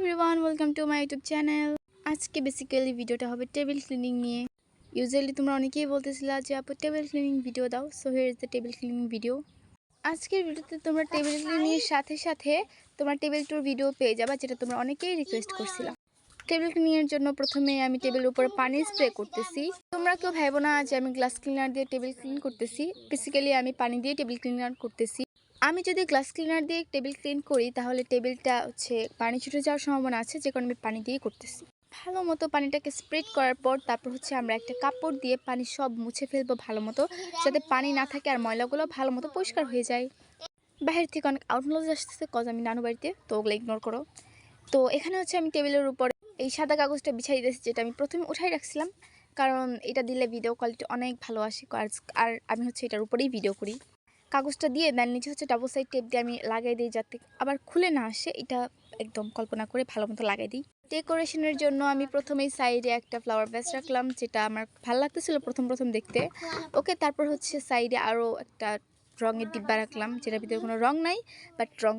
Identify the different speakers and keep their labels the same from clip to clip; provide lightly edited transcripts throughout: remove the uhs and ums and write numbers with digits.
Speaker 1: Everyone, welcome to my YouTube channel. আজকে basically ভিডিওটা হবে টেবিল ক্লিনিং নিয়ে। ইউজুয়ালি তোমরা অনেকেই বলতেছিলা যে আপু টেবিল ক্লিনিং ভিডিও দাও, so here is the table cleaning video. আজকের ভিডিওতে তোমরা টেবিল ক্লিনিংয়ের সাথে সাথে তোমার টেবিল টুর ভিডিও পেয়ে যাবা, যেটা তোমরা অনেকেই রিকোয়েস্ট করছিলা। টেবিল ক্লিনিংয়ের জন্য প্রথমে আমি টেবিলের উপরে পানি স্প্রে করতেছি। তোমরা কেউ ভাইবো না যে আমি গ্লাস ক্লিনার দিয়ে টেবিল ক্লিন করতেছি। বেসিক্যালি আমি পানি দিয়ে টেবিল ক্লিনার করতেছি। আমি যদি গ্লাস ক্লিনার দিয়ে টেবিল ক্লিন করি তাহলে টেবিলটা পানি ছুটে যাওয়ার সম্ভাবনা আছে, যে কারণে আমি পানি দিয়ে করতেছি। ভালো মতো পানিটাকে স্প্রেড করার পর তারপর আমরা একটা কাপড় দিয়ে পানি সব মুছে ফেলবো ভালো মতো, যাতে পানি না থাকে আর ময়লাগুলো ভালো মতো পরিষ্কার হয়ে যায়। বাইরে থেকে অনেক আউটনোজ আসতেছে, কজ আমি নানু বাড়িতে, তো ওগুলো ইগনোর করো। তো এখানে আমি টেবিলের উপরে এই সাদা কাগজটা বিছাই দিয়েছি, যেটা আমি প্রথমে উঠাই রাখছিলাম, কারণ এটা দিলে ভিডিও কোয়ালিটি অনেক ভালো আসে। আর আমি এটার উপরেই ভিডিও করি। কাগজটা দিয়ে দেন নিচে ডাবল সাইড টেপ দিয়ে আমি লাগাই দিই, যাতে আবার খুলে না আসে। এটা একদম কল্পনা করে ভালো মতো লাগাই দিই। ডেকোরেশনের জন্য আমি প্রথমেই সাইডে একটা ফ্লাওয়ার ভ্যাস রাখলাম, যেটা আমার ভালো লাগতেছিল প্রথম দেখতে। ওকে, তারপর সাইডে আরও একটা রঙের ডিব্বা রাখলাম, যেটার ভিতরে কোনো রং নাই, বাট রং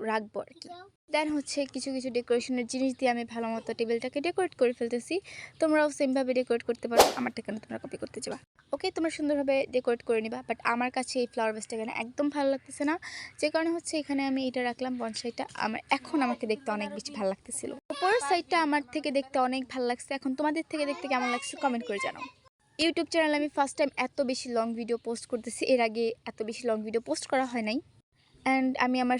Speaker 1: রাখবো আর কি। দেন কিছু কিছু ডেকোরেশনের জিনিস দিয়ে আমি ভালো মতো টেবিলটাকে ডেকোরেট করে ফেলতেছি। তোমরাও সেমভাবে ডেকোরেট করতে পারো, আমারটা কেন তোমরা কপি করতে যাবা। ওকে, তোমরা সুন্দরভাবে ডেকোরেট করে নিবা। বাট আমার কাছে এই ফ্লাওয়ার ভেসটা এখানে একদম ভালো লাগতেছে না, যে কারণে এখানে আমি এটা রাখলাম বনসাইটা। আমাকে দেখতে অনেক বেশি ভালো লাগতেছিল। উপরের সাইডটা আমার থেকে দেখতে অনেক ভালো লাগছে। এখন তোমাদের থেকে দেখতে কেমন লাগছে কমেন্ট করে জানাও। ইউটিউব চ্যানেলে আমি ফার্স্ট টাইম এত বেশি লং ভিডিও পোস্ট করতেছি, এর আগে এত বেশি লং ভিডিও পোস্ট করা হয় নাই। অ্যান্ড আমি আমার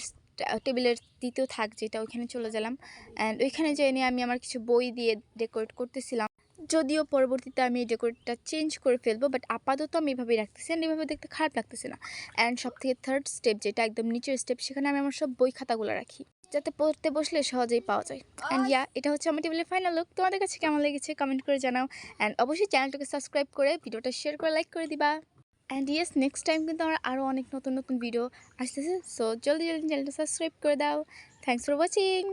Speaker 1: টেবিলের দ্বিতীয় থাক যেটা ওইখানে চলে গেলাম, অ্যান্ড ওইখানে যেয়ে নিয়ে আমি আমার কিছু বই দিয়ে ডেকোরেট করতেছিলাম। যদিও পরবর্তীতে আমি এই ডেকোরেটটা চেঞ্জ করে ফেলবো, বাট আপাতত আমি এভাবেই রাখতেছি। অ্যান্ড এভাবে দেখতে খারাপ লাগতেছে না। অ্যান্ড সব থেকে থার্ড স্টেপ, যেটা একদম নিচের স্টেপ, সেখানে আমি আমার সব বই খাতাগুলো রাখি, যাতে পড়তে বসলে সহজেই পাওয়া যায়। অ্যান্ড এটা আমার টেবিলের ফাইনাল লুক। তোমাদের কাছে কেমন লেগেছে কমেন্ট করে জানাও। অ্যান্ড অবশ্যই চ্যানেলটাকে সাবস্ক্রাইব করে ভিডিওটা শেয়ার করে লাইক করে দিবা। অ্যান্ড ইয়েস, নেক্সট টাইম কিন্তু আমার আরও অনেক নতুন ভিডিও আসতেছে, সো জলদি চ্যানেলটা সাবস্ক্রাইব করে দাও। Thanks for watching.